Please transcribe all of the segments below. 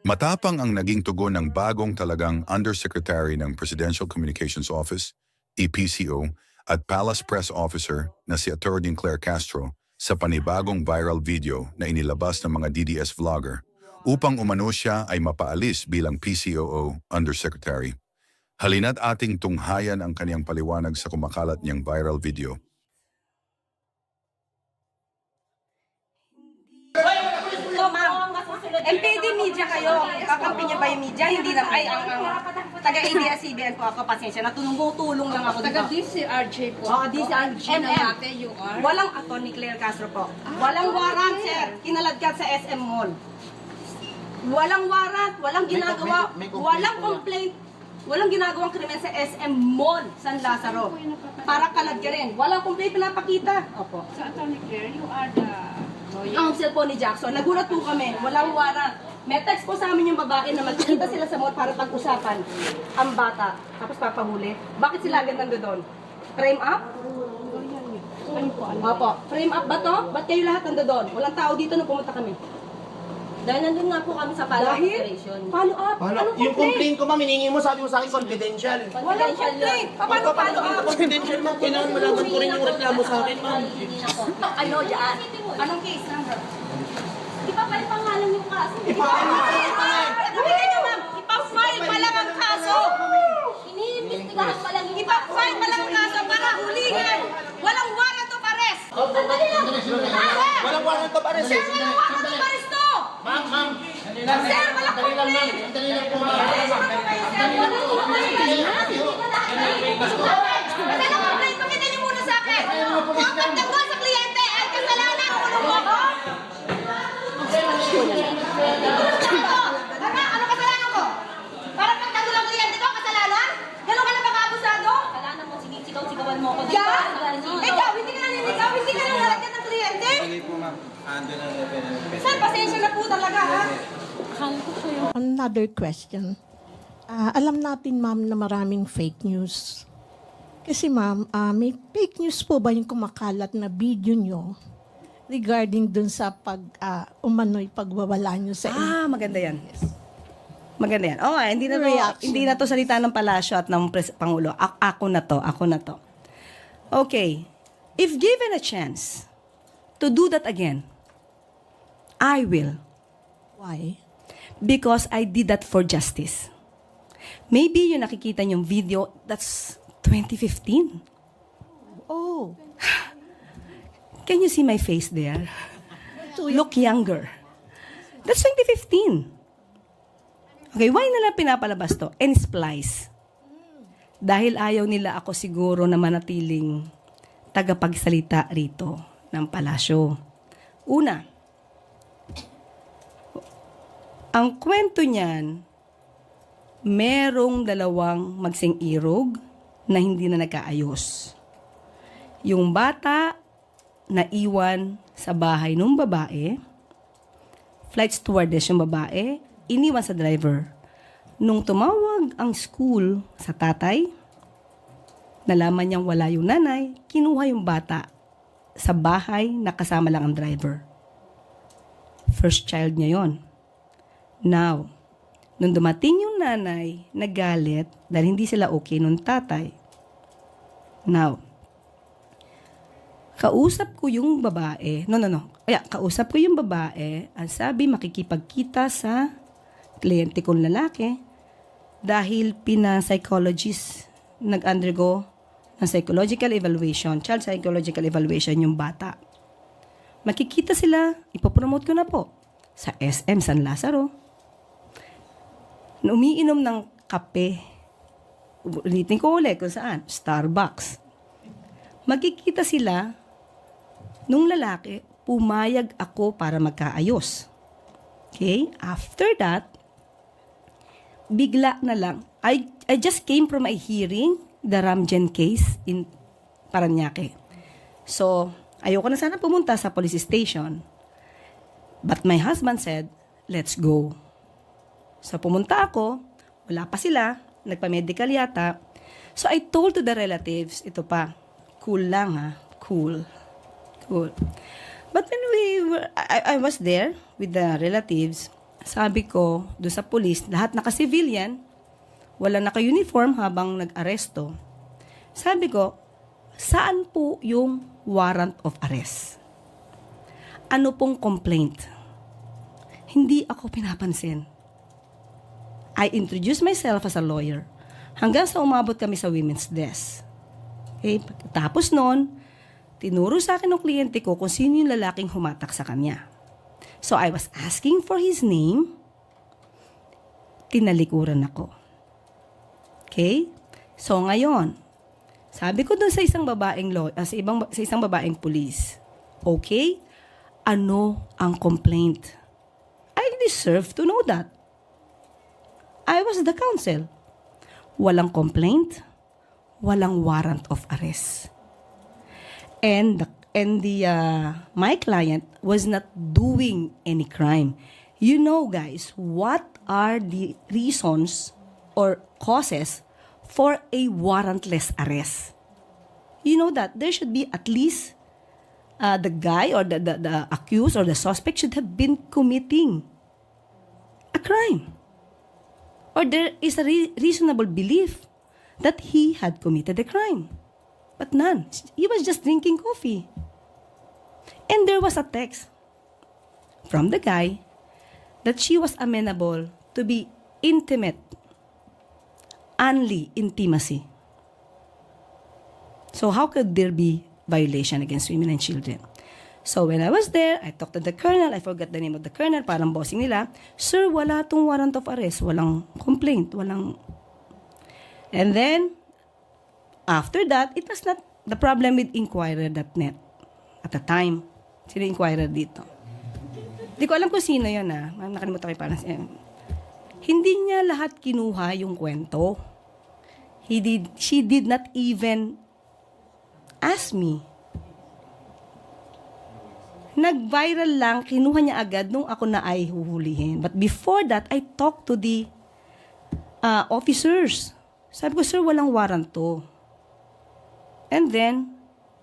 Matapang ang naging tugon ng bagong talagang Undersecretary ng Presidential Communications Office, EPCO, at Palace Press Officer na si Atty. Claire Castro sa panibagong viral video na inilabas ng mga DDS vlogger upang umano siya ay mapaalis bilang PCOO Undersecretary. Halina't ating tunghayan ang kaniyang paliwanag sa kumakalat niyang viral video. MPD media kayo. Kakampi niya ba yung media? Hindi lang. Ay, ang taga-ABS-CBN po ako. Pasensya na. Tulong lang ako dito. Taga-DCRJ po. Oo, DCRJ. You are? Walang Atty. Claire Castro po. Walang warrant, sir. Kinaladkad sa SM Mall. Walang warrant. Walang ginagawa. Walang complaint. Walang ginagawang krimen sa SM Mall, San Lazaro. Para kalad ka rin. Walang complaint pinapakita. Opo. So, Atty. Claire, you are the lawyer? Counsel po ni Jackson. Nagulat po kami. Walang warrant. May text po sa amin yung babae na magkita sila sa mall para pag-usapan ang bata. Tapos papahuli. Bakit sila agad nandoon? Frame up? Opo. Frame up ba to? Ba't kayo lahat nandoon? Walang tao dito nung pumunta kami. Dahil nandun nga po kami sa follow-up operation. Follow-up? Anong Yung complaint ko, ma'am, hiningi mo, sabi mo sa akin, confidential. Walang complaint. Paano follow-up? Confidential, ma'am. Kailangan malaman ko rin yung reklamo sa akin, ma'am. Ano dyan? Anong case number? Ipapile pangalan yung kaso. Nakita niyo, ma'am, ipafile pa lang ang kaso. Iniimbestigahan pa lang yung Ipafile pa lang ang kaso para huligan. Walang warrant of arrest. Sandali lang. Walang warrant of arrest. Sir, walang warrant of arrest to. Ma'am. Sir, walang complaint. Dali lang po, ma'am. Walang complaint. Pakita niyo muna sa akin. Kung pagtanggol sa kliyente ay kasalanan ng ulo mo ako. Ano kasalanan ko? Para pagtanggol ang kliyente ko, kasalanan? Ganun ka na ba kaabusado? Kasalanan mo, sigaw-sigawan mo ako. Ikaw? Ikaw, hindi ka naninigaw, hindi ka nangalagyan ng kliyente? Sige po, ma'am. Ando na Sir, pasensya na po talaga, ha? Another question. Alam natin, ma'am, na maraming fake news. Kasi, ma'am, may fake news po ba yung kumakalat na video nyo regarding dun sa umano'y pagwawala nyo sa Maganda yan. Maganda yan. Oh, hindi na to salita ng palasyo at ng Pangulo. Ako na to. Okay. If given a chance to do that again, I will. Why? Because I did that for justice. Maybe yung nakikita yung video, that's 2015. Oh. Can you see my face there? Look younger. That's 2015. Okay, why nila pinapalabas to? And splice. Dahil ayaw nila ako siguro na manatiling tagapagsalita rito ng palasyo. Una, ang kwento niyan, merong dalawang magsing-irog na hindi na nagkaayos. Yung bata na iwan sa bahay ng babae, flight stewardess yung babae, iniwan sa driver. Nung tumawag ang school sa tatay, nalaman niyang wala yung nanay, kinuha yung bata sa bahay na kasama lang ang driver. First child niya yon. Now, nung dumating yung nanay, nagalit dahil hindi sila okay nung tatay. Now, kausap ko yung babae. Kausap ko yung babae. Ang sabi, makikipagkita sa kliyente kong lalaki dahil pina-psychologist nag-undergo ng psychological evaluation, child psychological evaluation yung bata. Makikita sila, ipopromote ko na po sa SM San Lazaro. Umiinom ng kape. Ulitin ko ulit kung saan. Starbucks. Magkikita sila nung lalaki, pumayag ako para magkaayos. Okay? After that, bigla na lang. I just came from a hearing, the Ramjen case in Parañaque. So, ayoko na sana pumunta sa police station. But my husband said, let's go. So, pumunta ako, wala pa sila, nagpa-medical yata. So, I told to the relatives, ito pa, cool lang ha, cool. But when I was there with the relatives, sabi ko, doon sa police, lahat naka-civilian, wala naka-uniform habang nag-aresto. Sabi ko, saan po yung warrant of arrest? Ano pong complaint? Hindi ako pinapansin. I introduced myself as a lawyer hanggang sa umabot kami sa women's desk. Okay? Tapos noon, tinuro sa akin ng kliyente ko kung sino yung lalaking humatak sa kanya. So I was asking for his name. Tinalikuran ako. Okay? So ngayon, sabi ko doon sa isang babaeng sa isang babaeng police, okay? Ano ang complaint? I deserve to know that. I was the counsel. Walang complaint, walang warrant of arrest. And my client was not doing any crime. You know, guys, what are the reasons or causes for a warrantless arrest? You know that there should be at least the guy or the accused or the suspect should have been committing a crime. Or there is a reasonable belief that he had committed a crime. But none. He was just drinking coffee. And there was a text from the guy that she was amenable to be intimate, only intimacy. So how could there be violation against women and children? So when I was there, I talked to the colonel. I forgot the name of the colonel. Parang bossing nila. Sir, wala tong warrant of arrest. Walang complaint. Walang... And then, after that, it was not the problem with Inquirer.net at the time. Sino Inquirer dito? Hindi ko alam kung sino yun, ah. Nakalimutan ko yung parang... Hindi niya lahat kinuha yung kwento. She did not even ask me. Nag-viral lang, kinuha niya agad nung ako na ay huhulihin. But before that, I talked to the officers. Sabi ko, sir, walang warrant to. And then,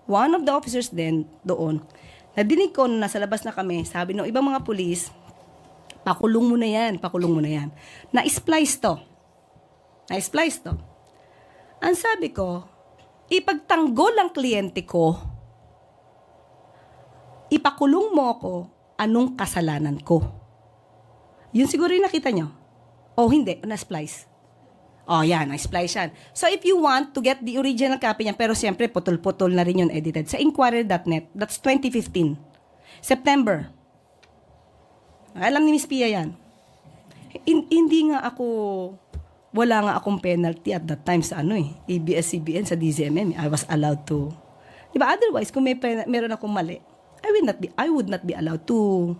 one of the officers then, doon, nadinig ko na nasa labas na kami, sabi ng ibang mga pulis, pakulong mo na yan, pakulong mo na yan. Na-splice to. Na-splice to. Ang sabi ko, ipagtanggol ang kliyente ko, ipakulong mo ako, anong kasalanan ko? Yun siguro yung nakita nyo. O hindi, na-splice. O yan, na-splice yan. So if you want to get the original copy niya, pero siyempre putol-putol na rin yun edited, sa Inquirer.net, that's 2015. September. Alam ni Miss Pia yan. Hindi nga ako, wala nga akong penalty at that time sa ABS-CBN, sa DZMM. I was allowed to. Diba? Otherwise, kung meron akong mali, I would not be allowed to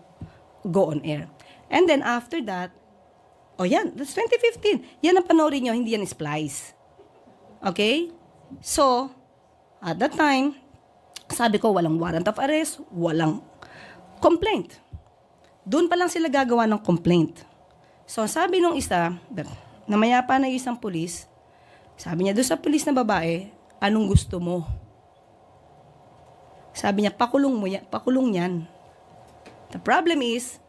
go on air. And then after that, yan, that's 2015. Yan ang panoorin nyo, hindi yan splice. Okay? So, at that time, sabi ko, walang warrant of arrest, walang complaint. Doon pa lang sila gagawa ng complaint. So, sabi nung isa, namayapa na isang pulis, sabi niya doon sa pulis na babae, anong gusto mo? Sabi niya, pakulong yan. The problem is,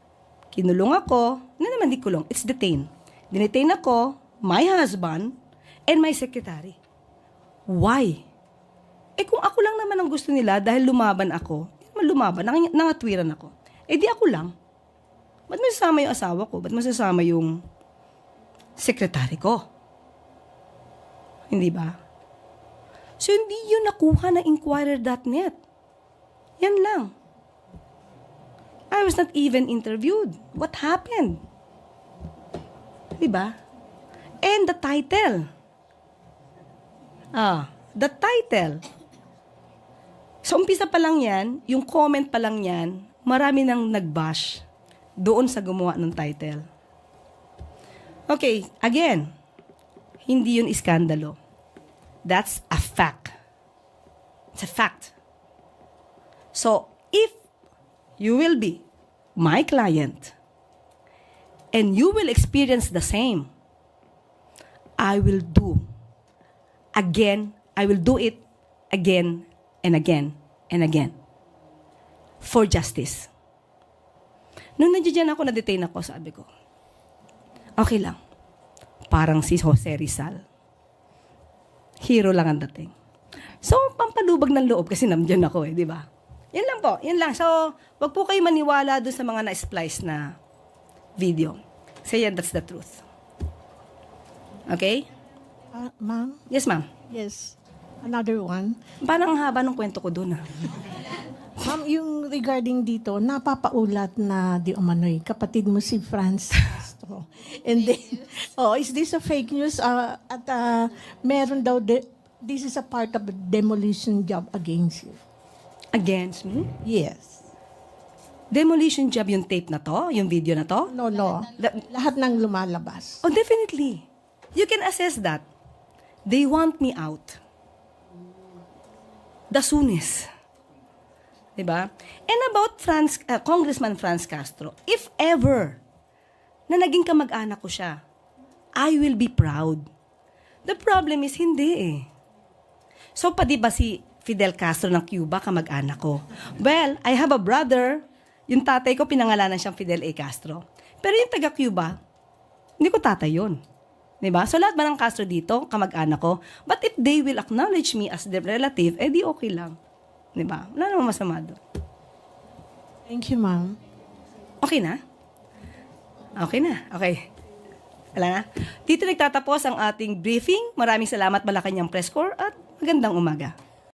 kinulong ako, hindi naman di kulong, it's detained. Dinetain ako, my husband, and my secretary. Why? Kung ako lang naman ang gusto nila, dahil lumaban ako, nangatwiran ako. Di ako lang. Ba't masasama yung asawa ko? Ba't masasama yung secretary ko? Hindi ba? So, hindi yun nakuha ng Inquirer.net. Yan lang. I was not even interviewed. What happened? Diba? And the title. The title. So, umpisa pa lang yan, yung comment pa lang yan, marami nang nag-bash doon sa gumawa ng title. Okay, again, hindi yun iskandalo. That's a fact. It's a fact. So, if you will be my client and you will experience the same, I will do it again and again and again for justice. Nung nandiyan ako, na-detain ako, sabi ko, Okay lang. Parang si Jose Rizal. Hero lang ang dating. So, pampalubag ng loob kasi nandiyan ako di ba? Yan lang po, yan lang. So, wag po kayo maniwala doon sa mga na-splice na video. Say that's the truth. Okay? Ma'am? Yes, ma'am. Yes. Another one. Parang ang haba ng kwento ko doon Ma'am, yung regarding dito, napapaulat na di umano'y kapatid mo si Franz Castro. And then, is this a fake news? Meron daw, this is a part of a demolition job against you. Against me? Yes. Demolition job yung tape na to? Yung video na to? No. Lahat ng lumalabas. Oh, definitely. You can assess that. They want me out. The soonest. Diba? And about Congressman Franz Castro, if ever na naging kamag-anak ko siya, I will be proud. The problem is, hindi So, pa di ba si Fidel Castro ng Cuba, kamag-anak ko? Well, I have a brother, yung tatay ko, pinangalanan siyang Fidel A. Castro. Pero yung taga-Cuba, hindi ko tatay yun. Diba? So, lahat ba ng Castro dito, kamag-anak ko? But if they will acknowledge me as their relative, di okay lang. Diba? Wala namang masama doon. Thank you, ma'am. Okay na? Okay na. Okay. Wala na. Dito nagtatapos ang ating briefing. Maraming salamat Malacanang Press Corps at magandang umaga.